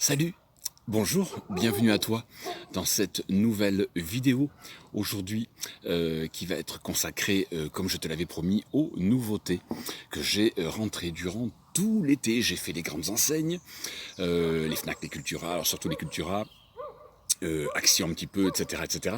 Salut, bonjour, bienvenue à toi dans cette nouvelle vidéo aujourd'hui qui va être consacrée, comme je te l'avais promis, aux nouveautés que j'ai rentrées durant tout l'été. J'ai fait les grandes enseignes, les Fnac, les Cultura, alors surtout les Cultura, Action un petit peu, etc. etc.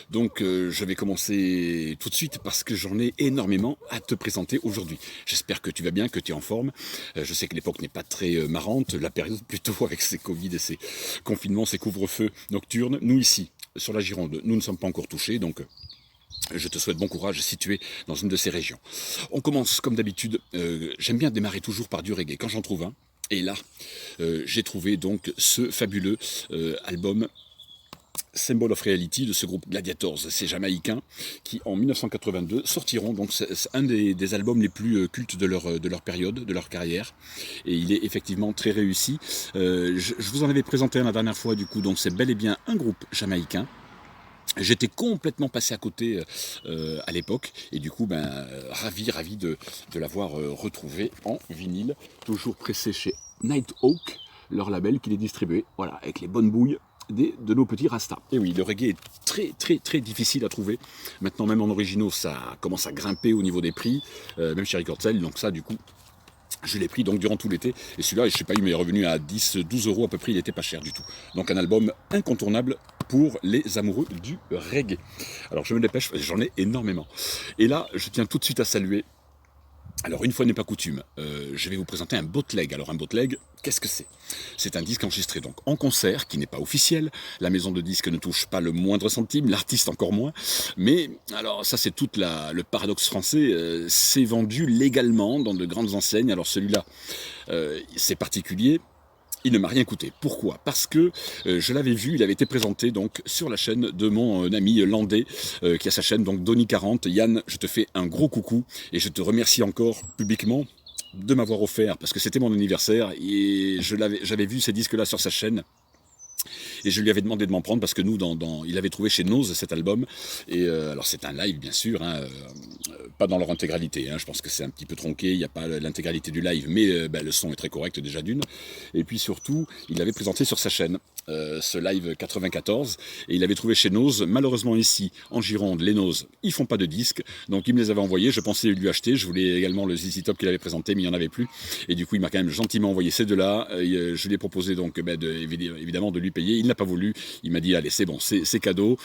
Donc je vais commencer tout de suite parce que j'en ai énormément à te présenter aujourd'hui. J'espère que tu vas bien, que tu es en forme. Je sais que l'époque n'est pas très marrante, la période plutôt avec ces Covid et ces confinements, ces couvre-feux nocturnes. Nous ici, sur la Gironde, nous ne sommes pas encore touchés, donc je te souhaite bon courage si tu es dans une de ces régions. On commence comme d'habitude, j'aime bien démarrer toujours par du reggae quand j'en trouve un. Et là, j'ai trouvé donc ce fabuleux album Symbol of Reality de ce groupe Gladiators, ces Jamaïcains qui en 1982 sortiront, donc c'est un des albums les plus cultes de leur période, de leur carrière, et il est effectivement très réussi. Je vous en avais présenté un la dernière fois, du coup, donc c'est bel et bien un groupe jamaïcain. J'étais complètement passé à côté à l'époque, et du coup, ravi de l'avoir retrouvé en vinyle, toujours pressé chez Nighthawk, leur label qui les distribuait, voilà, avec les bonnes bouilles de nos petits rastas. Et oui, le reggae est très difficile à trouver. Maintenant, même en originaux, ça commence à grimper au niveau des prix, même chez Record Sale, donc ça, du coup, je l'ai pris donc durant tout l'été, et celui-là, je sais pas, il m'est revenu à 10-12 euros à peu près, il n'était pas cher du tout. Donc un album incontournable pour les amoureux du reggae. Alors je me dépêche, j'en ai énormément. Et là, je tiens tout de suite à saluer. Alors une fois n'est pas coutume, je vais vous présenter un bootleg. Alors un bootleg, qu'est-ce que c'est? C'est un disque enregistré donc en concert, qui n'est pas officiel. La maison de disques ne touche pas le moindre centime, l'artiste encore moins. Mais alors ça c'est tout le paradoxe français, c'est vendu légalement dans de grandes enseignes. Alors celui-là, c'est particulier. Il ne m'a rien coûté. Pourquoi? Parce que je l'avais vu, il avait été présenté donc sur la chaîne de mon ami landais qui a sa chaîne donc Donny40. Yann, je te fais un gros coucou et je te remercie encore publiquement de m'avoir offert, parce que c'était mon anniversaire et j'avais vu ces disques-là sur sa chaîne. Et je lui avais demandé de m'en prendre parce que nous, il avait trouvé chez Nose cet album. Et alors c'est un live bien sûr, hein, pas dans leur intégralité. Hein, je pense que c'est un petit peu tronqué, il n'y a pas l'intégralité du live, mais le son est très correct déjà d'une. Et puis surtout, il l'avait présenté sur sa chaîne. Ce live 94, et il avait trouvé chez Nose. Malheureusement ici en Gironde, les Nose ils font pas de disques, donc il me les avait envoyés. Je pensais lui acheter, je voulais également le ZZ Top qu'il avait présenté, mais il n'y en avait plus, et du coup il m'a quand même gentiment envoyé ces deux-là. Je lui ai proposé donc évidemment de lui payer. Il n'a pas voulu, il m'a dit allez c'est bon, c'est cadeau,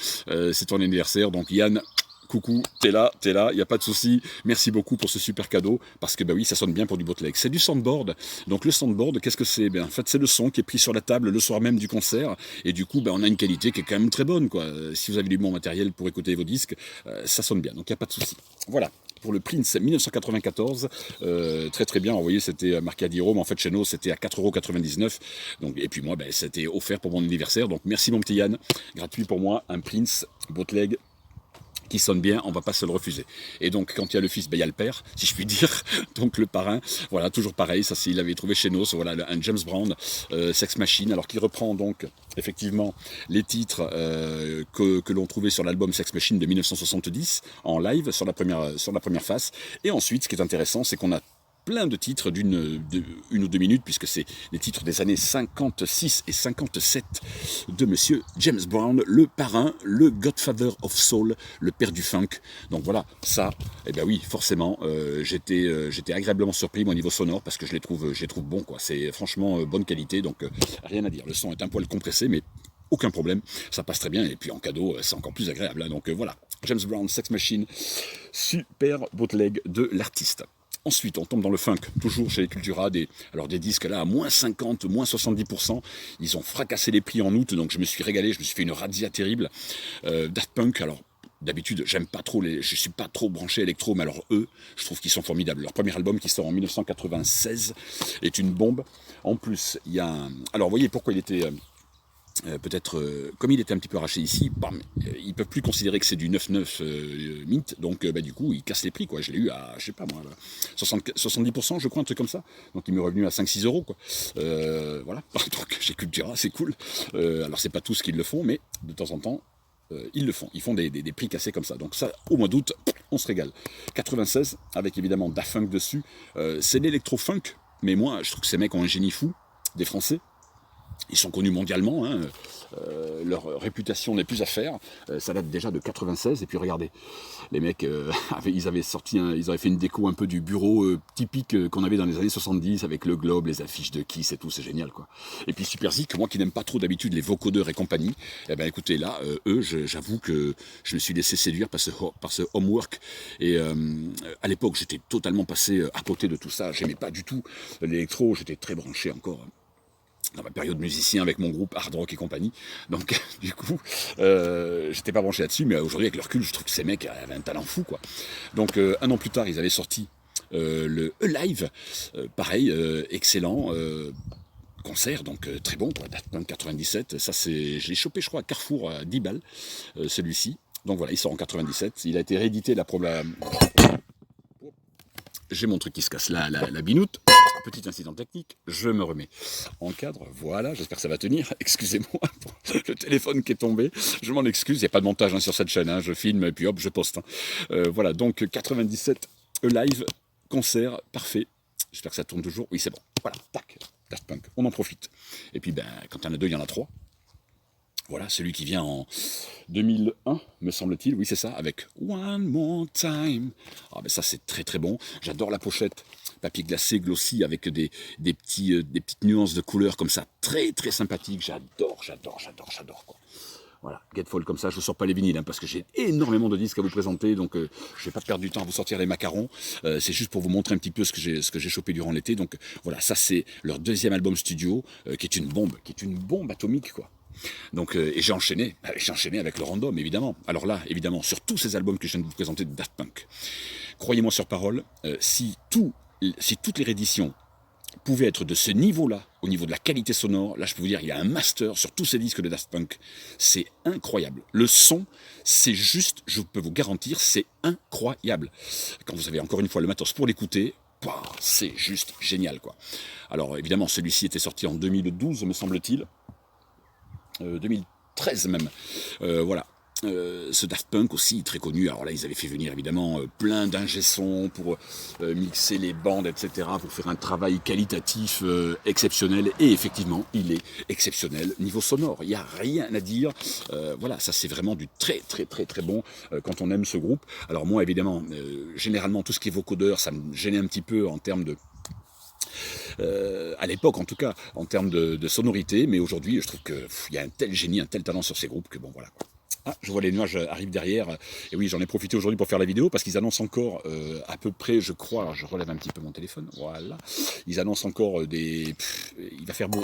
c'est ton anniversaire, donc Yann, coucou, t'es là, il n'y a pas de souci. Merci beaucoup pour ce super cadeau, parce que bah oui, ça sonne bien pour du bootleg. C'est du soundboard. Donc le soundboard, qu'est-ce que c'est? En fait, c'est le son qui est pris sur la table le soir même du concert, et du coup, on a une qualité qui est quand même très bonne, quoi. Si vous avez du bon matériel pour écouter vos disques, ça sonne bien, donc il n'y a pas de souci. Voilà. Pour le Prince 1994, très bien. Vous voyez, c'était marqué à 10 euros, mais en fait chez nous c'était à 4,99 €. Donc, et puis moi, c'était offert pour mon anniversaire. Donc merci mon petit Yann, gratuit pour moi, un Prince bootleg qui sonne bien, on va pas se le refuser. Et donc quand il y a le fils, il y a le père, si je puis dire. Donc le parrain, voilà, toujours pareil, ça il avait trouvé chez nous, voilà, un James Brown, Sex Machine, alors qu'il reprend donc effectivement les titres que l'on trouvait sur l'album Sex Machine de 1970 en live sur la première face. Et ensuite, ce qui est intéressant, c'est qu'on a plein de titres d'une ou deux minutes, puisque c'est les titres des années 56 et 57 de monsieur James Brown, le parrain, le Godfather of Soul, le père du funk. Donc voilà, ça, eh bien oui, forcément, j'étais agréablement surpris au niveau sonore, parce que je les trouve bons, quoi. C'est franchement bonne qualité, donc rien à dire. Le son est un poil compressé, mais aucun problème, ça passe très bien, et puis en cadeau, c'est encore plus agréable, hein. Donc voilà, James Brown, Sex Machine, super bootleg de l'artiste. Ensuite, on tombe dans le funk, toujours chez les Cultura, des disques là à moins 50, moins 70%. Ils ont fracassé les prix en août, donc je me suis régalé, je me suis fait une razzia terrible. Daft Punk, alors d'habitude, je suis pas trop branché électro, mais alors eux, je trouve qu'ils sont formidables. Leur premier album qui sort en 1996 est une bombe. En plus, il y a alors vous voyez pourquoi il était... comme il était un petit peu arraché ici, ils peuvent plus considérer que c'est du 9,9 mint, donc du coup ils cassent les prix, quoi. Je l'ai eu à, je sais pas moi, 70%, je crois, un truc comme ça, donc il m'est revenu à 5-6 euros, quoi. Voilà, donc chez Cultura, c'est cool. Alors c'est pas tous qui le font, mais de temps en temps ils le font, ils font des prix cassés comme ça. Donc ça, au mois d'août, on se régale. 96, avec évidemment Daft Punk dessus, c'est l'électro-funk, mais moi je trouve que ces mecs ont un génie fou, des Français. Ils sont connus mondialement, hein. Leur réputation n'est plus à faire. Ça date déjà de 96. Et puis regardez, les mecs, ils avaient fait une déco un peu du bureau typique qu'on avait dans les années 70 avec le globe, les affiches de Kiss et tout. C'est génial, quoi. Et puis Super Zik, moi qui n'aime pas trop d'habitude les vocodeurs et compagnie, eh ben écoutez, là, j'avoue que je me suis laissé séduire par ce homework. Et à l'époque, j'étais totalement passé à côté de tout ça. J'aimais pas du tout l'électro. J'étais très branché encore dans ma période musicien avec mon groupe Hard Rock et compagnie. Donc, du coup, j'étais pas branché là-dessus, mais aujourd'hui, avec le recul, je trouve que ces mecs avaient un talent fou, quoi. Donc, un an plus tard, ils avaient sorti le Alive, pareil, excellent concert, donc très bon, quoi. Daft Punk 97, ça c'est, je l'ai chopé, je crois, à Carrefour à 10 balles, celui-ci. Donc voilà, il sort en 97, il a été réédité j'ai mon truc qui se casse, la binoute. Petit incident technique, je me remets en cadre, voilà, j'espère que ça va tenir. Excusez-moi pour le téléphone qui est tombé, je m'en excuse, il n'y a pas de montage sur cette chaîne, je filme et puis hop, je poste. Voilà, donc 97, live, concert, parfait. J'espère que ça tourne toujours, oui c'est bon, voilà, tac, Daft Punk, on en profite. Et puis quand il y en a deux, il y en a trois. Voilà, celui qui vient en 2001, me semble-t-il, oui c'est ça, avec One More Time. Ah ben ça c'est très très bon, j'adore la pochette, papier glacé, glossy, avec des petites nuances de couleurs comme ça, très très sympathique, j'adore quoi. Voilà, Getfall comme ça, je ne sors pas les vinyles, parce que j'ai énormément de disques à vous présenter, donc je ne vais pas perdre du temps à vous sortir les macarons, c'est juste pour vous montrer un petit peu ce que j'ai chopé durant l'été, donc voilà, ça c'est leur deuxième album studio, qui est une bombe atomique, quoi. Donc, et j'ai enchaîné avec le random, évidemment. Alors là, évidemment, sur tous ces albums que je viens de vous présenter de Daft Punk, croyez-moi sur parole, si toutes les rééditions pouvaient être de ce niveau-là, au niveau de la qualité sonore, là je peux vous dire, il y a un master sur tous ces disques de Daft Punk, c'est incroyable. Le son, c'est juste, je peux vous garantir, c'est incroyable. Quand vous avez encore une fois le matos pour l'écouter, c'est juste génial, quoi. Alors évidemment, celui-ci était sorti en 2012, me semble-t-il. 2013 même, voilà. Ce Daft Punk aussi, très connu, alors là ils avaient fait venir évidemment plein d'ingé-sons pour mixer les bandes, etc., pour faire un travail qualitatif exceptionnel, et effectivement il est exceptionnel niveau sonore, il n'y a rien à dire, voilà, ça c'est vraiment du très très très très bon quand on aime ce groupe. Alors moi évidemment, généralement tout ce qui est vocodeur, ça me gênait un petit peu en termes de à l'époque en tout cas, en termes de sonorité, mais aujourd'hui je trouve qu'il y a un tel génie, un tel talent sur ces groupes que bon voilà, quoi. Ah, je vois les nuages arrivent derrière, et oui j'en ai profité aujourd'hui pour faire la vidéo, parce qu'ils annoncent encore à peu près, je crois, alors je relève un petit peu mon téléphone, voilà, ils annoncent encore il va faire beau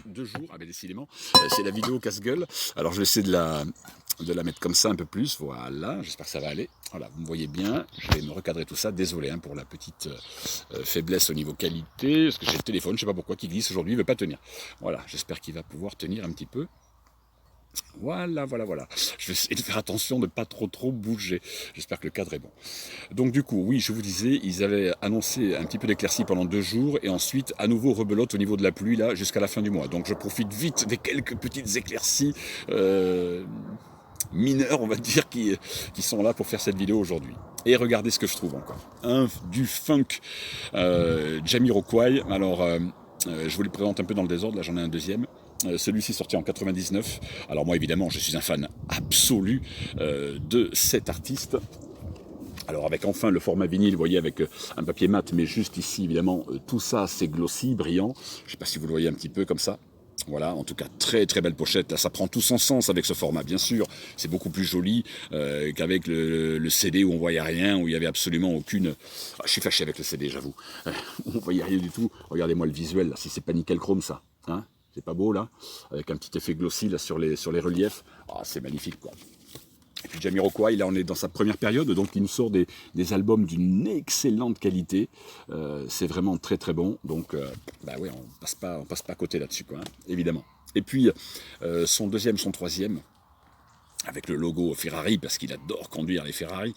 2 jours, ah ben décidément, c'est la vidéo casse-gueule, alors je vais essayer de la mettre comme ça un peu plus, voilà, j'espère que ça va aller, voilà, vous me voyez bien, je vais me recadrer tout ça, désolé pour la petite faiblesse au niveau qualité, parce que j'ai le téléphone, je sais pas pourquoi, qui glisse aujourd'hui, il ne veut pas tenir, voilà, j'espère qu'il va pouvoir tenir un petit peu. Voilà. Je vais essayer de faire attention de ne pas trop bouger. J'espère que le cadre est bon. Donc du coup, oui, je vous disais, ils avaient annoncé un petit peu d'éclaircie pendant 2 jours, et ensuite, à nouveau, rebelote au niveau de la pluie, là, jusqu'à la fin du mois. Donc je profite vite des quelques petites éclaircies mineures, on va dire, qui sont là pour faire cette vidéo aujourd'hui. Et regardez ce que je trouve encore. Du funk Jamiroquai. Alors, je vous les présente un peu dans le désordre, là j'en ai un deuxième. Celui-ci sorti en 99. Alors moi évidemment je suis un fan absolu de cet artiste. Alors avec enfin le format vinyle, vous voyez, avec un papier mat, mais juste ici évidemment tout ça c'est glossy, brillant. Je ne sais pas si vous le voyez un petit peu comme ça. Voilà, en tout cas, très très belle pochette. Là, ça prend tout son sens avec ce format, bien sûr. C'est beaucoup plus joli qu'avec le CD où on voyait rien, où il n'y avait absolument aucune... Ah, je suis fâché avec le CD, j'avoue. On voyait rien du tout. Regardez-moi le visuel, là, si c'est pas nickel chrome, ça. Hein, c'est pas beau, là, avec un petit effet glossy là, sur les reliefs. Ah, c'est magnifique, quoi. Et puis Jamiroquai, là on est dans sa première période, donc il nous sort des albums d'une excellente qualité. C'est vraiment très très bon, donc bah ouais, on passe pas à côté là-dessus, quoi, hein, évidemment. Et puis son troisième, avec le logo Ferrari, parce qu'il adore conduire les Ferrari.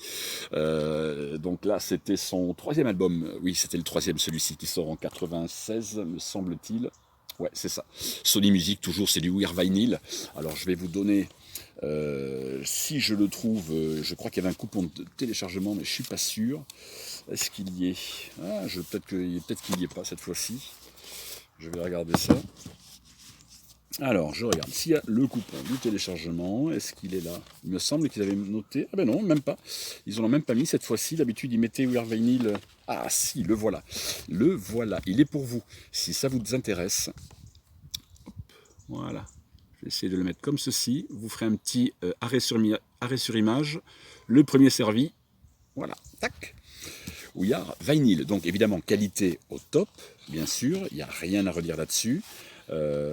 Donc là, c'était son 3e album. Oui, c'était le 3e, celui-ci, qui sort en 96, me semble-t-il. Ouais, c'est ça. Sony Music, toujours, c'est du Weird Vinyl. Alors, je vais vous donner, si je le trouve, je crois qu'il y avait un coupon de téléchargement, mais je suis pas sûr. Est-ce qu'il y est? Peut-être qu'il n'y est pas cette fois-ci. Je vais regarder ça. Alors, je regarde s'il y a le coupon du téléchargement. Est-ce qu'il est là? Il me semble qu'ils avaient noté. Ah ben non, même pas. Ils en ont même pas mis cette fois-ci. D'habitude, ils mettaient We Are Vinyl. Ah si, le voilà. Le voilà. Il est pour vous. Si ça vous intéresse. Hop, voilà. Je vais essayer de le mettre comme ceci. Vous ferez un petit arrêt sur image. Le premier servi. Voilà. Tac. We Are Vinyl. Donc évidemment, qualité au top, bien sûr. Il n'y a rien à redire là-dessus.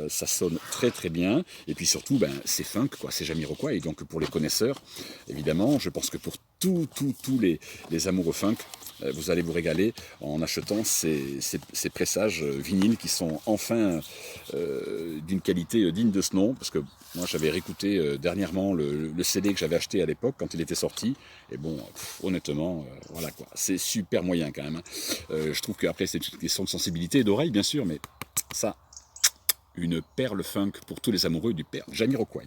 Ça sonne très très bien et puis surtout c'est funk quoi, c'est Jamiroquai et donc pour les connaisseurs évidemment je pense que pour tous les amoureux funk vous allez vous régaler en achetant ces pressages vinyles qui sont enfin d'une qualité digne de ce nom parce que moi j'avais réécouté dernièrement le CD que j'avais acheté à l'époque quand il était sorti et bon honnêtement voilà quoi, c'est super moyen quand même hein. Je trouve qu'après c'est une question de sensibilité et d'oreille bien sûr mais ça une perle funk pour tous les amoureux du père Jamiroquai.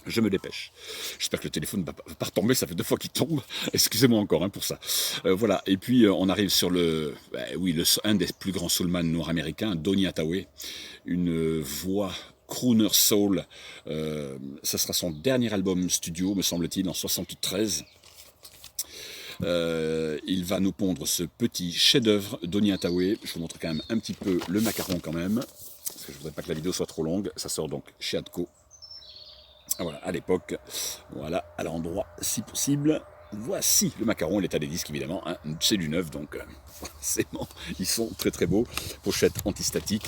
Je me dépêche. J'espère que le téléphone ne va pas retomber, ça fait 2 fois qu'il tombe. Excusez-moi encore hein, pour ça. Voilà, et puis on arrive sur un des plus grands soulman nord-américains, Donny Hathaway, une voix crooner soul. Ça sera son dernier album studio, me semble-t-il, en 73. Il va nous pondre ce petit chef-d'œuvre, Donny Hathaway. Je vous montre quand même un petit peu le macaron quand même. Parce que je ne voudrais pas que la vidéo soit trop longue. Ça sort donc chez Atco. Voilà, à l'époque, voilà, à l'endroit si possible. Voici le macaron, l'état des disques évidemment, hein, c'est du neuf donc forcément ils sont très très beaux. Pochette antistatique,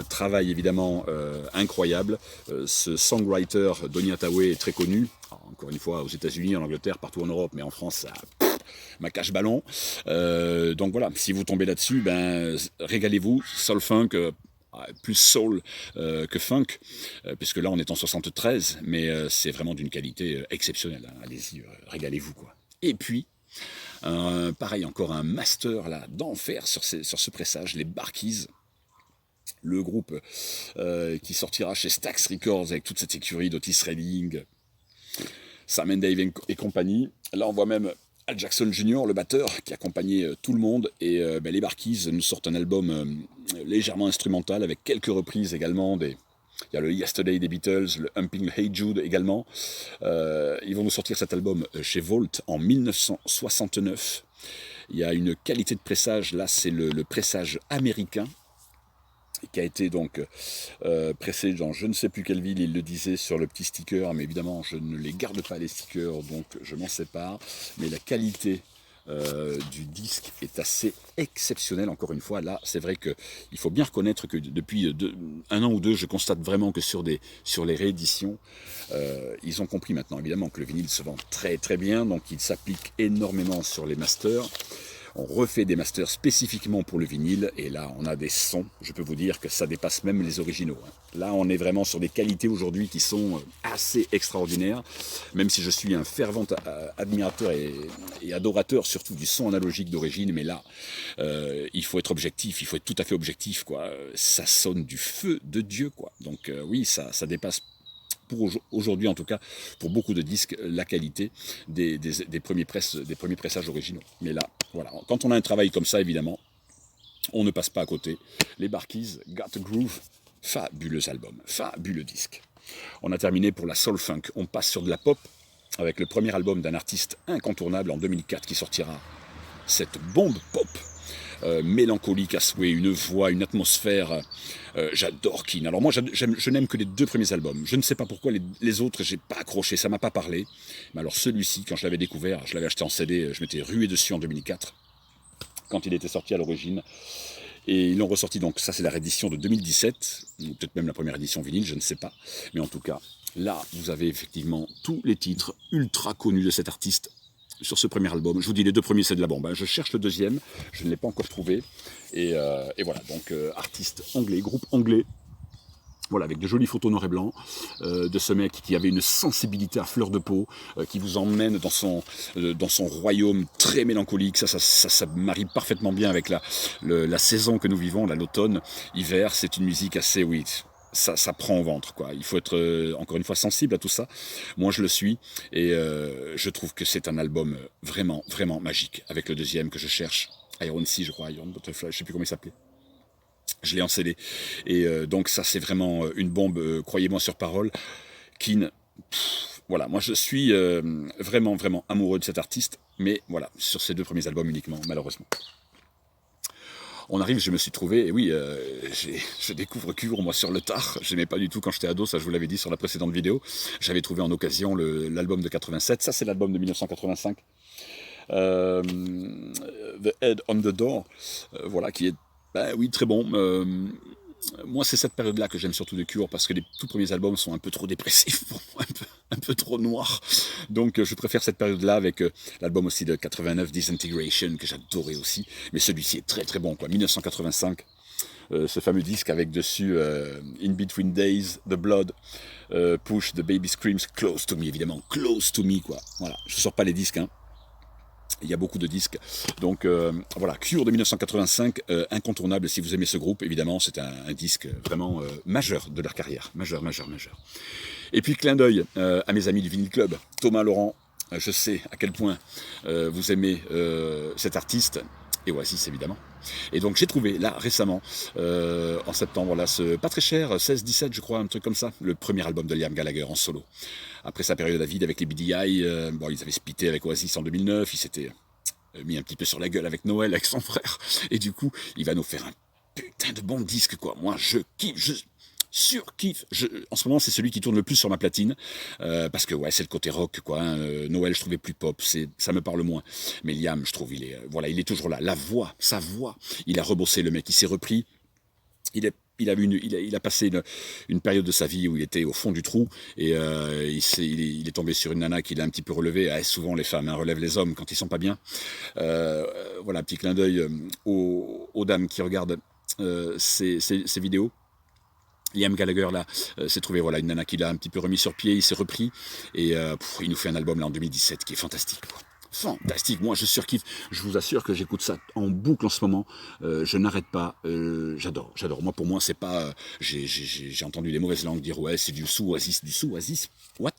travail évidemment incroyable. Ce songwriter Donny Hathaway est très connu, alors, encore une fois aux États-Unis, en Angleterre, partout en Europe, mais en France ça. Ma cache ballon. Donc voilà, si vous tombez là-dessus, régalez-vous, soul funk. Plus soul que funk, puisque là on est en 73, mais c'est vraiment d'une qualité exceptionnelle. Hein. Allez-y, régalez-vous quoi. Et puis, pareil, encore un master là d'enfer sur ce pressage, les Barkeys, le groupe qui sortira chez Stax Records avec toute cette écurie d'Otis Redding, Sam and Dave et compagnie. Là on voit même Al Jackson Jr., le batteur, qui accompagnait tout le monde. Et les Barkeys nous sortent un album légèrement instrumental, avec quelques reprises également. Il y a le Yesterday des Beatles, le Humping Hey Jude également. Ils vont nous sortir cet album chez Volt en 1969. Il y a une qualité de pressage, là c'est le pressage américain, qui a été donc pressé dans je ne sais plus quelle ville, il le disait sur le petit sticker, mais évidemment je ne les garde pas les stickers, donc je m'en sépare, mais la qualité du disque est assez exceptionnelle, encore une fois. Là c'est vrai qu'il faut bien reconnaître que depuis 1 an ou 2, je constate vraiment que sur les rééditions, ils ont compris maintenant évidemment que le vinyle se vend très très bien, donc il s'applique énormément sur les masters. On refait des masters spécifiquement pour le vinyle, et là on a des sons, je peux vous dire que ça dépasse même les originaux. Là on est vraiment sur des qualités aujourd'hui qui sont assez extraordinaires, même si je suis un fervent admirateur et adorateur surtout du son analogique d'origine, mais là il faut être objectif, il faut être tout à fait objectif, quoi. Ça sonne du feu de Dieu, quoi. Donc oui, ça dépasse pour aujourd'hui en tout cas, pour beaucoup de disques, la qualité des premiers pressages originaux. Mais là, voilà, quand on a un travail comme ça, évidemment, on ne passe pas à côté. Les Barkeys, Got a Groove, fabuleux album, fabuleux disque. On a terminé pour la soul funk, on passe sur de la pop, avec le premier album d'un artiste incontournable en 2004 qui sortira, cette bombe pop. Mélancolique à souhait, une voix, une atmosphère. J'adore Keane. Alors moi, je n'aime que les 2 premiers albums. Je ne sais pas pourquoi les autres, j'ai pas accroché, ça m'a pas parlé. Mais alors celui-ci, quand je l'avais découvert, je l'avais acheté en CD, je m'étais rué dessus en 2004, quand il était sorti à l'origine. Et ils l'ont ressorti, donc ça c'est la réédition de 2017, ou peut-être même la première édition vinyle, je ne sais pas. Mais en tout cas, là, vous avez effectivement tous les titres ultra connus de cet artiste sur ce premier album. Je vous dis, les 2 premiers c'est de la bombe, hein. Je cherche le deuxième, je ne l'ai pas encore trouvé. Et voilà, donc artiste anglais, groupe anglais. Voilà, avec de jolies photos noir et blanc de ce mec qui avait une sensibilité à fleur de peau, qui vous emmène dans son royaume très mélancolique. Ça marie parfaitement bien avec la saison que nous vivons, là, l'automne, hiver. C'est une musique assez, oui, ça prend au ventre, quoi. Il faut être, encore une fois, sensible à tout ça. Moi, je le suis, et je trouve que c'est un album vraiment, vraiment magique, avec le deuxième que je cherche, Iron Sea, je crois, Iron Butterfly, je ne sais plus comment il s'appelait. Je l'ai en CD. Et donc ça, c'est vraiment une bombe, croyez-moi sur parole. Keane, voilà, moi je suis vraiment, vraiment amoureux de cet artiste, mais voilà, sur ces 2 premiers albums uniquement, malheureusement. On arrive, je me suis trouvé, et oui, je découvre Cure, moi, sur le tard. Je n'aimais pas du tout quand j'étais ado, ça je vous l'avais dit sur la précédente vidéo. J'avais trouvé en occasion l'album de 87, ça c'est l'album de 1985. The Head on the Door, voilà, qui est, ben oui, très bon. Moi, c'est cette période-là que j'aime surtout de Cure, parce que les tout premiers albums sont un peu trop dépressifs pour moi, un peu trop noirs. Donc, je préfère cette période-là avec l'album aussi de 89, Disintegration, que j'adorais aussi. Mais celui-ci est très très bon, quoi. 1985, ce fameux disque avec dessus In Between Days, The Blood, Push, The Baby Screams, Close to Me, évidemment. Close to Me, quoi. Voilà, je sors pas les disques, hein. Il y a beaucoup de disques. Donc voilà, Cure de 1985, incontournable si vous aimez ce groupe. Évidemment, c'est un disque vraiment majeur de leur carrière. Majeur. Et puis, clin d'œil à mes amis du Vinyl Club. Thomas, Laurent, je sais à quel point vous aimez cet artiste. Et Oasis, évidemment. Et donc, j'ai trouvé, là, récemment, en septembre, là, pas très cher, 16-17, je crois, un truc comme ça, le premier album de Liam Gallagher en solo. Après sa période à vide avec les BDI, bon, ils avaient splitté avec Oasis en 2009, il s'était mis un petit peu sur la gueule avec Noël, avec son frère, et du coup, il va nous faire un putain de bon disque, quoi. Moi, je kiffe, je surkiffe. En ce moment, c'est celui qui tourne le plus sur ma platine, parce que ouais, c'est le côté rock, quoi. Hein. Noël, je trouvais plus pop, ça me parle moins. Mais Liam, je trouve, il est toujours là. La voix, sa voix, il a rebossé le mec, il s'est repris. Il a passé une période de sa vie où il était au fond du trou et il est tombé sur une nana qu'il a un petit peu relevée. Ah, souvent les femmes relèvent les hommes quand ils sont pas bien. Voilà, un petit clin d'œil aux dames qui regardent ces vidéos. Liam Gallagher là s'est trouvé voilà une nana qui l'a un petit peu remis sur pied, il s'est repris et il nous fait un album là en 2017 qui est fantastique, quoi. Fantastique, moi je surkiffe, je vous assure que j'écoute ça en boucle en ce moment, je n'arrête pas, j'adore. Moi pour moi c'est pas, j'ai entendu les mauvaises langues dire ouais c'est du sous-Oasis, what,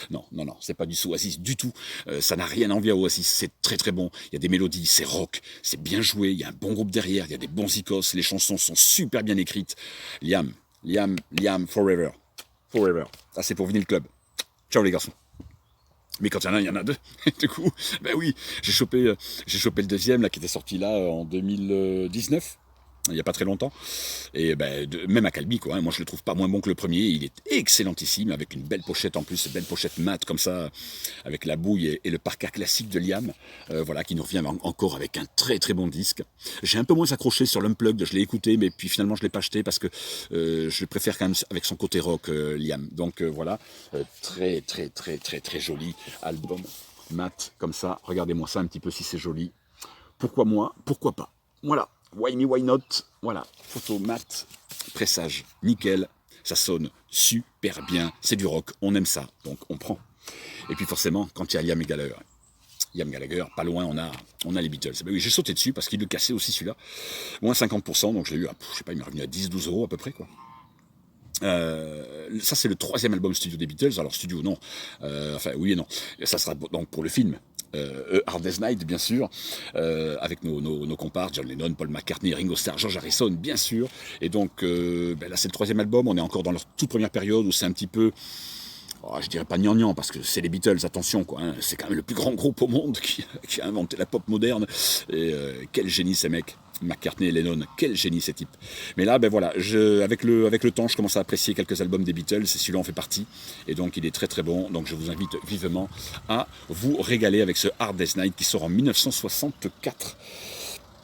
non, c'est pas du sous-Oasis du tout, ça n'a rien à envier à Oasis, c'est très très bon, il y a des mélodies, c'est rock, c'est bien joué, il y a un bon groupe derrière, il y a des bons icos, les chansons sont super bien écrites. Liam, forever, ça c'est pour Vinyl Club, ciao les garçons. Mais quand il y en a 2. Du coup, ben oui, j'ai chopé le deuxième là qui était sorti là en 2019. Il n'y a pas très longtemps, et ben, même à Calbi, quoi, hein, moi je le trouve pas moins bon que le premier, il est excellentissime, avec une belle pochette en plus, belle pochette mate comme ça, avec la bouille et le parka classique de Liam, voilà, qui nous revient encore avec un très très bon disque. J'ai un peu moins accroché sur l'Unplugged, je l'ai écouté, mais puis finalement je l'ai pas acheté parce que je le préfère quand même avec son côté rock, Liam. Donc voilà, très très très très très joli album, mat comme ça, regardez-moi ça un petit peu si c'est joli. Pourquoi moi, pourquoi pas. Voilà. Why me, why not? Voilà, photo mat, pressage, nickel, ça sonne super bien, c'est du rock, on aime ça, donc on prend. Et puis forcément, quand il y a Liam Gallagher, pas loin, on a les Beatles. Ben oui, j'ai sauté dessus parce qu'il le cassait aussi celui-là, moins 50%, donc je l'ai eu à, je sais pas, il m'est revenu à 10-12 € à peu près, quoi. Ça c'est le 3e album studio des Beatles, alors studio non, enfin oui et non, ça sera donc pour le film. Hard Day's Night, bien sûr, avec nos comparses, John Lennon, Paul McCartney, Ringo Starr, George Harrison, bien sûr. Et donc, là, c'est le 3e album. On est encore dans leur toute première période où c'est un petit peu, je dirais pas gnangnan, parce que c'est les Beatles, attention, quoi. Hein, c'est quand même le plus grand groupe au monde qui a inventé la pop moderne. Et quel génie ces mecs. McCartney et Lennon, quel génie ces types. Mais là, ben voilà, avec le temps, je commence à apprécier quelques albums des Beatles, et celui-là en fait partie, et donc il est très très bon, donc je vous invite vivement à vous régaler avec ce Hard Day's Night qui sort en 1964.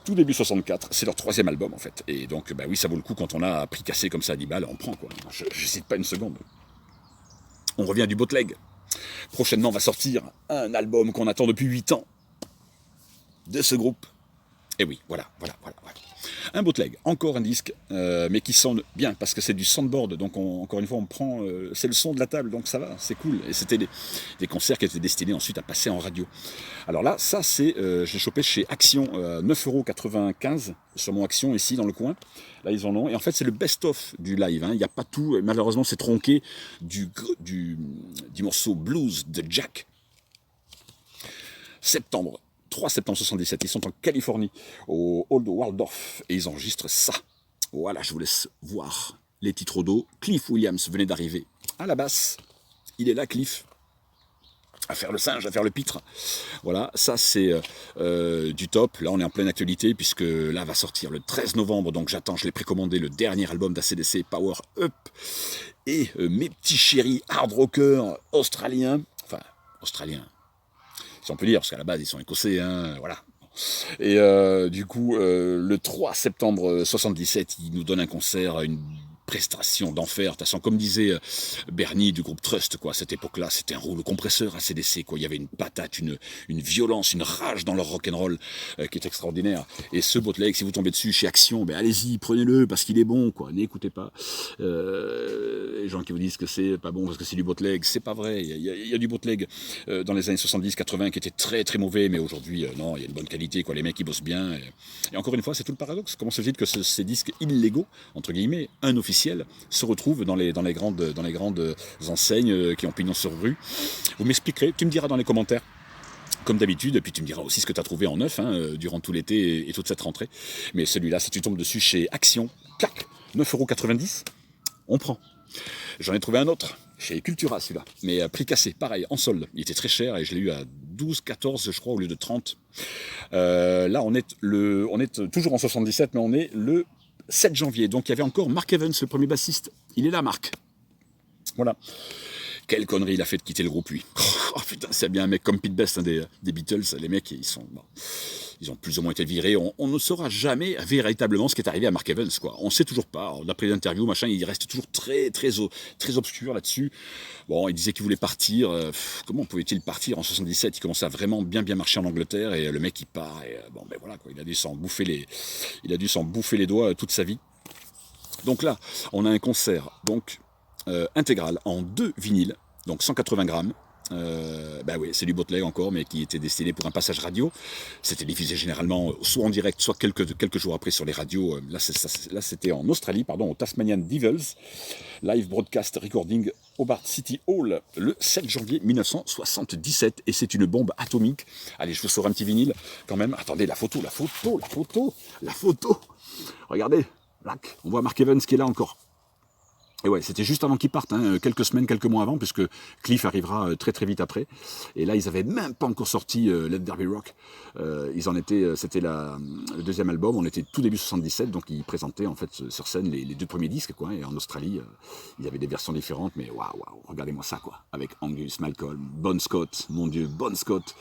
Tout début 64, c'est leur 3e album en fait, et donc ben oui, ça vaut le coup quand on a un prix cassé comme ça à 10 balles, on prend quoi, je n'hésite pas une seconde. On revient du bootleg. Prochainement va sortir un album qu'on attend depuis 8 ans de ce groupe. Et oui, voilà. Un bootleg, encore un disque, mais qui sonne bien, parce que c'est du soundboard, donc encore une fois, on prend, c'est le son de la table, donc ça va, c'est cool. Et c'était des concerts qui étaient destinés ensuite à passer en radio. Alors là, ça c'est, je l'ai chopé chez Action, 9,95 € sur mon Action, ici dans le coin. Là, ils en ont, et en fait, c'est le best-of du live, hein. Il n'y a pas tout, malheureusement, c'est tronqué du morceau Blues de Jack. 3 septembre 77, ils sont en Californie, au Old Waldorf, et ils enregistrent ça. Voilà, je vous laisse voir les titres d'eau. Cliff Williams venait d'arriver à la basse. Il est là, Cliff, à faire le singe, à faire le pitre. Voilà, ça c'est du top. Là, on est en pleine actualité, puisque là va sortir le 13 novembre. Donc j'attends, je l'ai précommandé, le dernier album d'ACDC, Power Up. Et mes petits chéris hard rockers australiens. Enfin, australiens, si on peut dire, parce qu'à la base, ils sont écossais, hein, voilà. Et du coup, le 3 septembre 77, il nous donne un concert, une prestation d'enfer. De toute façon, comme disait Bernie du groupe Trust, quoi, à cette époque-là, c'était un rouleau compresseur ACDC, quoi. Il y avait une patate, une violence, une rage dans leur rock'n'roll qui est extraordinaire. Et ce bootleg, si vous tombez dessus chez Action, ben allez-y, prenez-le parce qu'il est bon, quoi. N'écoutez pas les gens qui vous disent que c'est pas bon parce que c'est du bootleg. C'est pas vrai. Il y a du bootleg dans les années 70-80 qui était très très mauvais, mais aujourd'hui, non, il y a une bonne qualité, quoi. Les mecs, ils bossent bien. Et encore une fois, c'est tout le paradoxe. Comment se fait-il que ces disques illégaux, entre guillemets, un officiel, se retrouvent dans les grandes enseignes qui ont pignon sur rue? Vous m'expliquerez, tu me diras dans les commentaires, comme d'habitude, et puis tu me diras aussi ce que tu as trouvé en neuf durant tout l'été et toute cette rentrée. Mais celui-là, si tu tombes dessus chez Action, clac, 9,90 €, on prend. J'en ai trouvé un autre chez Cultura, celui-là, mais prix cassé, pareil, en solde. Il était très cher et je l'ai eu à 12, 14, je crois, au lieu de 30. Là, on est toujours en 77, mais on est le 7 janvier. Donc il y avait encore Mark Evans, le premier bassiste. Il est là, Marc. Voilà. Quelle connerie il a fait de quitter le groupe, lui. Oh putain, c'est bien un mec comme Pete Best, des Beatles. Les mecs, ils ont plus ou moins été virés. On ne saura jamais véritablement ce qui est arrivé à Mark Evans, quoi. On ne sait toujours pas. D'après les interviews, machin, il reste toujours très obscur là-dessus. Bon, il disait qu'il voulait partir. Comment pouvait-il partir en 77? Il commençait à vraiment bien marcher en Angleterre et le mec il part. Et bon, ben voilà, quoi. Il a dû s'en bouffer les doigts toute sa vie. Donc là, on a un concert donc intégral en 2 vinyles, donc 180 grammes. Ben oui, c'est du bootleg encore, mais qui était destiné pour un passage radio. C'était diffusé généralement soit en direct, soit quelques jours après sur les radios. Là, c'était en Australie, au Tasmanian Devils, live broadcast recording Hobart City Hall, le 7 janvier 1977. Et c'est une bombe atomique. Allez, je vous sors un petit vinyle quand même. Attendez, la photo. Regardez, là, on voit Mark Evans qui est là encore. Et ouais, c'était juste avant qu'ils partent, quelques semaines, quelques mois avant, puisque Cliff arrivera très vite après. Et là, ils avaient même pas encore sorti Let There Be Rock. C'était le deuxième album, on était tout début 77, donc ils présentaient en fait sur scène les 2 premiers disques, quoi. Et en Australie, il y avait des versions différentes, mais waouh, regardez-moi ça, quoi. Avec Angus, Malcolm, Bon Scott, mon Dieu, Bon Scott,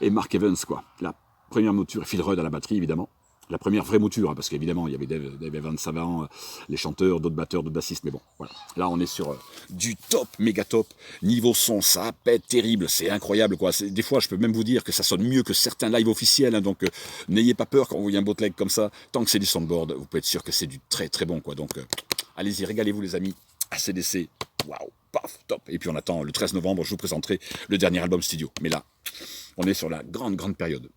et Mark Evans, quoi. La première mouture, Phil Rudd à la batterie, évidemment. La première vraie mouture, parce qu'évidemment, il y avait Dave Evans Savant, les chanteurs, d'autres batteurs, d'autres bassistes, mais bon, voilà. Là, on est sur du top, méga top. Niveau son, ça pète terrible, c'est incroyable, quoi. Des fois, je peux même vous dire que ça sonne mieux que certains lives officiels, donc n'ayez pas peur quand vous voyez un bootleg comme ça. Tant que c'est du soundboard, vous pouvez être sûr que c'est du très bon, quoi. Donc, allez-y, régalez-vous, les amis. ACDC, waouh, paf, top. Et puis, on attend le 13 novembre, je vous présenterai le dernier album studio. Mais là, on est sur la grande période.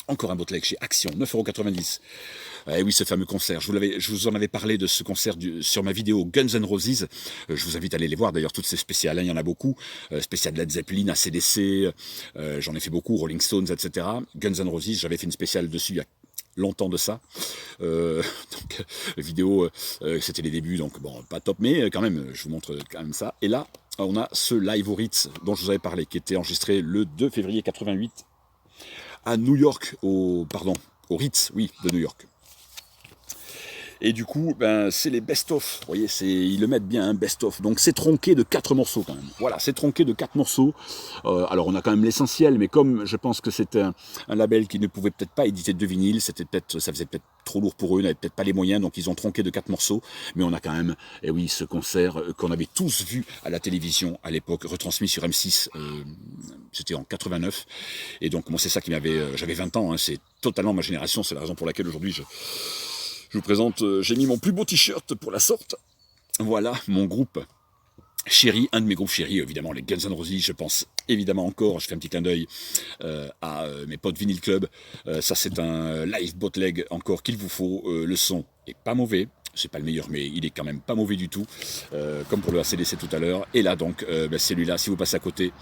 Encore un bootleg chez Action, 9,90 €. Et oui, ce fameux concert. Je vous en avais parlé de ce concert sur ma vidéo Guns N' Roses. Je vous invite à aller les voir. D'ailleurs, toutes ces spéciales, il y en a beaucoup. Spéciales Led Zeppelin, ACDC, j'en ai fait beaucoup, Rolling Stones, etc. Guns N' Roses, j'avais fait une spéciale dessus il y a longtemps de ça. Donc, vidéo, c'était les débuts, donc bon, pas top, mais quand même, je vous montre quand même ça. Et là, on a ce live au Ritz dont je vous avais parlé, qui était enregistré le 2 février 88. À New York, au Ritz, oui, de New York. Et du coup, c'est les best-of. Vous voyez, ils le mettent bien, best-of. Donc c'est tronqué de 4 morceaux quand même. Voilà, c'est tronqué de 4 morceaux. Alors on a quand même l'essentiel, mais comme je pense que c'était un label qui ne pouvait peut-être pas éditer de vinyle, ça faisait peut-être trop lourd pour eux, ils n'avaient peut-être pas les moyens, donc ils ont tronqué de 4 morceaux. Mais on a quand même, ce concert qu'on avait tous vu à la télévision à l'époque, retransmis sur M6. C'était en 89. Et donc moi c'est ça qui m'avait... j'avais 20 ans, c'est totalement ma génération, c'est la raison pour laquelle aujourd'hui je vous présente, j'ai mis mon plus beau t-shirt pour la sorte. Voilà, mon groupe chéri, un de mes groupes chéris, évidemment, les Guns N' Roses, je pense évidemment encore, je fais un petit clin d'œil à mes potes Vinyl Club. Ça, c'est un live bootleg encore qu'il vous faut. Le son est pas mauvais. C'est pas le meilleur, mais il est quand même pas mauvais du tout. Comme pour le ACDC tout à l'heure. Et là, donc, celui-là, si vous passez à côté,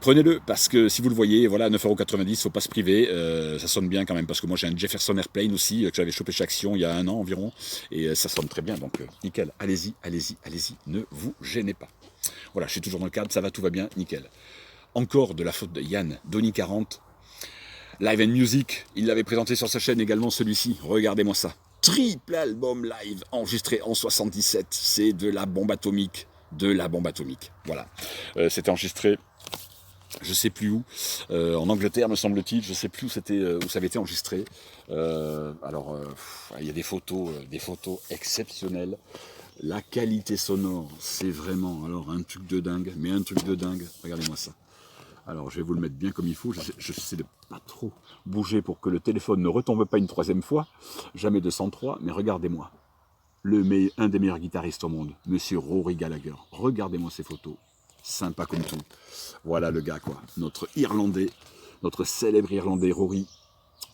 Prenez-le, parce que si vous le voyez, voilà, 9,90 €, faut pas se priver, ça sonne bien quand même, parce que moi j'ai un Jefferson Airplane aussi, que j'avais chopé chez Action il y a 1 an environ, et ça sonne très bien, donc nickel, allez-y, allez-y, allez-y, ne vous gênez pas. Voilà, je suis toujours dans le cadre, ça va, tout va bien, nickel. Encore de la faute de Yann, Donny 40, Live and Music, il l'avait présenté sur sa chaîne également celui-ci, regardez-moi ça. Triple album live enregistré en 77, c'est de la bombe atomique, voilà. C'était enregistré, je sais plus où, en Angleterre me semble-t-il, je sais plus où c'était, où ça avait été enregistré. Il y a des photos exceptionnelles. La qualité sonore, c'est vraiment alors un truc de dingue, mais un truc de dingue. Regardez-moi ça. Alors je vais vous le mettre bien comme il faut, j'essaie de pas trop bouger pour que le téléphone ne retombe pas une 3e fois, jamais 203, mais regardez-moi, un des meilleurs guitaristes au monde, Monsieur Rory Gallagher, regardez-moi ces photos, sympa comme tout, voilà le gars quoi, notre Irlandais, notre célèbre Irlandais Rory,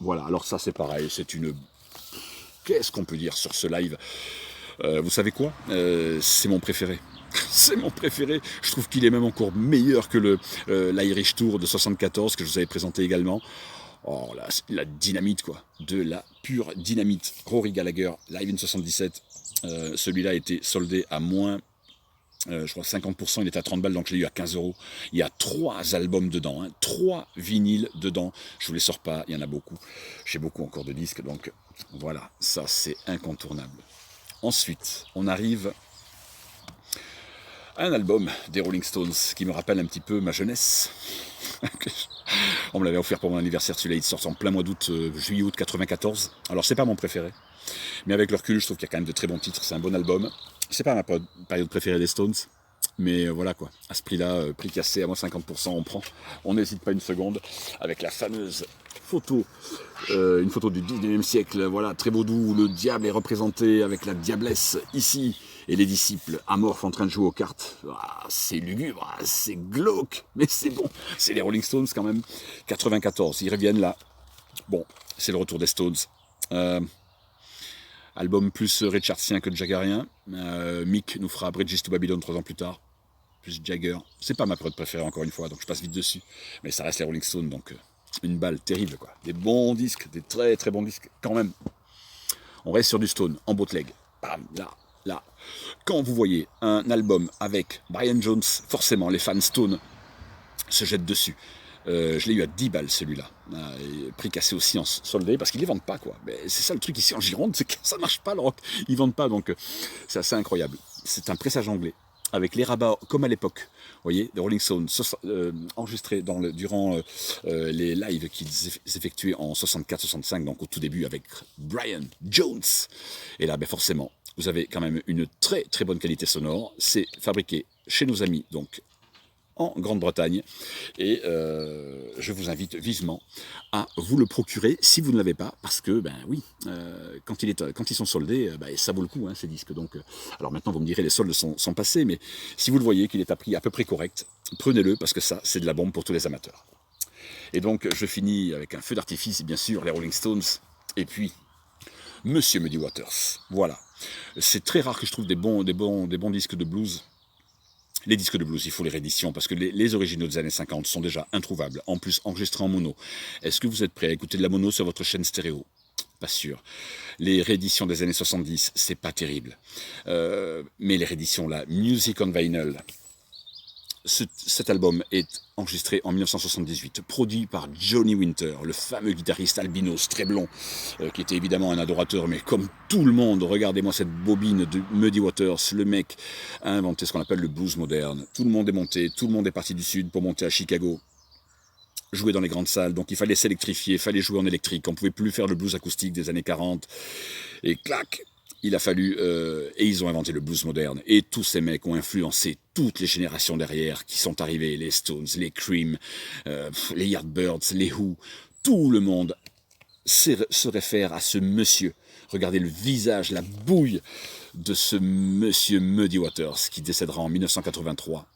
voilà, alors ça c'est pareil, c'est une... Qu'est-ce qu'on peut dire sur ce live? Vous savez quoi? C'est mon préféré. C'est mon préféré. Je trouve qu'il est même encore meilleur que l'Irish Tour de 74 que je vous avais présenté également. Oh, la dynamite quoi. De la pure dynamite. Rory Gallagher, Live in 77. Celui-là a été soldé à moins, je crois 50%, il était à 30 balles, donc je l'ai eu à 15 €. Il y a 3 albums dedans, 3 vinyles dedans. Je vous les sors pas, il y en a beaucoup. J'ai beaucoup encore de disques, donc voilà, ça c'est incontournable. Ensuite, on arrive à un album des Rolling Stones qui me rappelle un petit peu ma jeunesse. On me l'avait offert pour mon anniversaire, celui-là il sort en plein mois d'août, juillet-août 94. Alors c'est pas mon préféré, mais avec le recul je trouve qu'il y a quand même de très bons titres, c'est un bon album. C'est pas ma période préférée des Stones, mais voilà quoi, à ce prix-là, prix cassé à moins 50%, on prend, on n'hésite pas une seconde, avec la fameuse photo, une photo du 19e siècle, voilà, très beau doux, où le diable est représenté avec la diablesse ici, et les disciples amorphes en train de jouer aux cartes. Ah, c'est lugubre, c'est glauque, mais c'est bon, c'est les Rolling Stones quand même. 94, ils reviennent là. Bon, c'est le retour des Stones. Album plus Richardsien que Jaggerien. Mick nous fera Bridges to Babylon 3 ans plus tard. Plus Jagger. C'est pas ma période préférée encore une fois, donc je passe vite dessus. Mais ça reste les Rolling Stones, donc une balle terrible quoi. Des bons disques, des très très bons disques quand même. On reste sur du Stone, en bootleg. Bam, là. Quand vous voyez un album avec Brian Jones, forcément les fans Stone se jettent dessus. Je l'ai eu à 10 balles celui-là. Prix cassé aussi en soldé, parce qu'ils ne les vendent pas quoi. Mais c'est ça le truc ici en Gironde, c'est que ça ne marche pas le rock. Ils ne vendent pas, donc c'est assez incroyable. C'est un pressage anglais, avec les rabats comme à l'époque. Vous voyez, les Rolling Stones enregistrés durant les lives qu'ils effectuaient en 64-65, donc au tout début avec Brian Jones. Et là, ben forcément, vous avez quand même une très très bonne qualité sonore. C'est fabriqué chez nos amis, donc en Grande-Bretagne, et je vous invite vivement à vous le procurer si vous ne l'avez pas, parce que ben oui, quand ils sont soldés, ben, ça vaut le coup ces disques. Donc, alors maintenant vous me direz les soldes sont passés, mais si vous le voyez qu'il est à prix à peu près correct, prenez-le parce que ça c'est de la bombe pour tous les amateurs. Et donc je finis avec un feu d'artifice, bien sûr, les Rolling Stones, et puis Monsieur Muddy Waters. Voilà, c'est très rare que je trouve des bons disques de blues. Les disques de blues, il faut les rééditions, parce que les originaux des années 50 sont déjà introuvables, en plus enregistrés en mono. Est-ce que vous êtes prêts à écouter de la mono sur votre chaîne stéréo? Pas sûr. Les rééditions des années 70, c'est pas terrible. Mais les rééditions, là, Music on Vinyl, cet album est enregistré en 1978, produit par Johnny Winter, le fameux guitariste albinos très blond, qui était évidemment un adorateur, mais comme tout le monde, regardez-moi cette bobine de Muddy Waters, le mec a inventé ce qu'on appelle le blues moderne. Tout le monde est monté, tout le monde est parti du sud pour monter à Chicago, jouer dans les grandes salles, donc il fallait s'électrifier, il fallait jouer en électrique, on ne pouvait plus faire le blues acoustique des années 40, et clac, il a fallu, et ils ont inventé le blues moderne, et tous ces mecs ont influencé toutes les générations derrière qui sont arrivées, les Stones, les Cream, les Yardbirds, les Who, tout le monde se réfère à ce monsieur. Regardez le visage, la bouille de ce monsieur Muddy Waters qui décédera en 1983.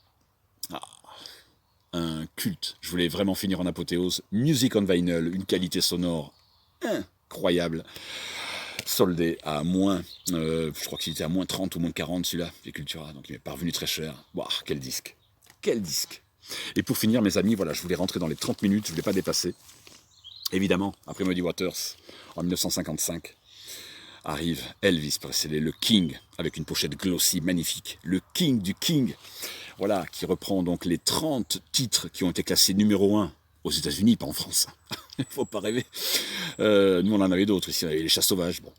Ah, un culte. Je voulais vraiment finir en apothéose. Music on Vinyl, une qualité sonore incroyable. Soldé à moins, je crois qu'il était à moins 30 ou moins 40 celui-là, les Cultura, donc il m'est pas revenu très cher. Wow, quel disque, quel disque. Et pour finir, mes amis, voilà, je voulais rentrer dans les 30 minutes, je ne voulais pas dépasser. Évidemment, après Muddy Waters, en 1955, arrive Elvis Presley, le King, avec une pochette glossy magnifique, le King du King, voilà, qui reprend donc les 30 titres qui ont été classés numéro 1 aux États-Unis, pas en France. Il ne faut pas rêver. Nous, on en avait d'autres ici, on avait les Chats Sauvages, bon,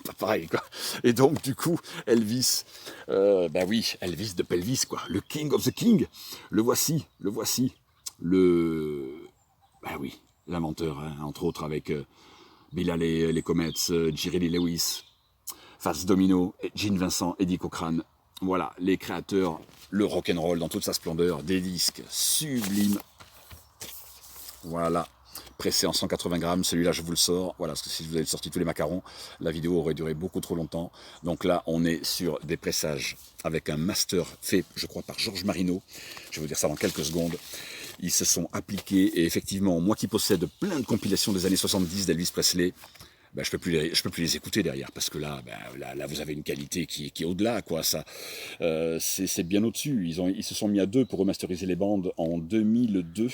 pas pareil, quoi. Et donc, du coup, Elvis, bah oui, Elvis de Pelvis, quoi, le King of the King, le voici, bah oui, l'inventeur, hein, entre autres avec Bilal et les Comets, Jerry Lee Lewis, Fats Domino, Gene Vincent, Eddie Cochran. Voilà, les créateurs, le rock'n'roll dans toute sa splendeur, des disques sublimes. Voilà, pressé en 180 grammes, celui-là je vous le sors. Voilà, parce que si vous avez sorti tous les macarons, la vidéo aurait duré beaucoup trop longtemps. Donc là, on est sur des pressages avec un master fait, je crois, par Georges Marino. Je vais vous dire ça dans quelques secondes. Ils se sont appliqués et effectivement, moi qui possède plein de compilations des années 70 d'Elvis Presley, ben, je peux plus les écouter derrière parce que là, ben, là vous avez une qualité qui est au-delà, quoi. Ça, c'est bien au-dessus. Ils se sont mis à deux pour remasteriser les bandes en 2002.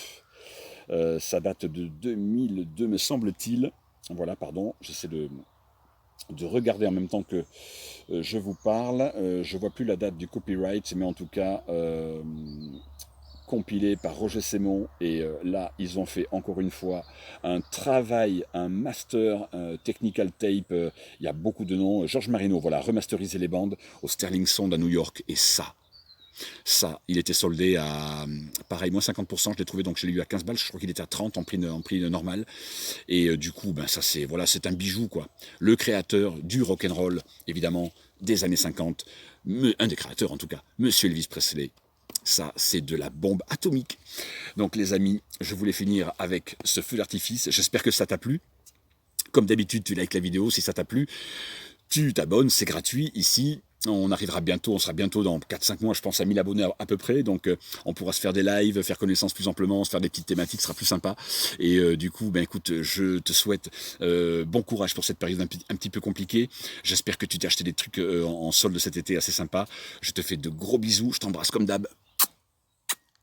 Ça date de 2002, me semble-t-il. Voilà, pardon, j'essaie de regarder en même temps que je vous parle. Je vois plus la date du copyright, mais en tout cas compilé par Roger Sémon. Et là, ils ont fait encore une fois un travail, un master, technical tape. Il y a beaucoup de noms. Georges Marino, voilà, remasteriser les bandes au Sterling Sound à New York. Et ça, il était soldé à, pareil, moins 50%, je l'ai trouvé, donc je l'ai eu à 15 balles, je crois qu'il était à 30 en prix normal. Et du coup, ben ça c'est, voilà, c'est un bijou, quoi. Le créateur du rock'n'roll, évidemment, des années 50, un des créateurs en tout cas, Monsieur Elvis Presley. Ça, c'est de la bombe atomique. Donc les amis, je voulais finir avec ce feu d'artifice. J'espère que ça t'a plu. Comme d'habitude, tu likes la vidéo si ça t'a plu. Tu t'abonnes, c'est gratuit ici. On arrivera bientôt, on sera bientôt dans 4-5 mois, je pense, à 1000 abonnés à peu près. Donc on pourra se faire des lives, faire connaissance plus amplement, se faire des petites thématiques, ce sera plus sympa. Et du coup, ben écoute, je te souhaite bon courage pour cette période un petit peu compliquée. J'espère que tu t'es acheté des trucs en solde cet été assez sympa. Je te fais de gros bisous, je t'embrasse comme d'hab.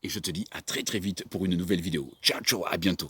Et je te dis à très très vite pour une nouvelle vidéo. Ciao, ciao, à bientôt.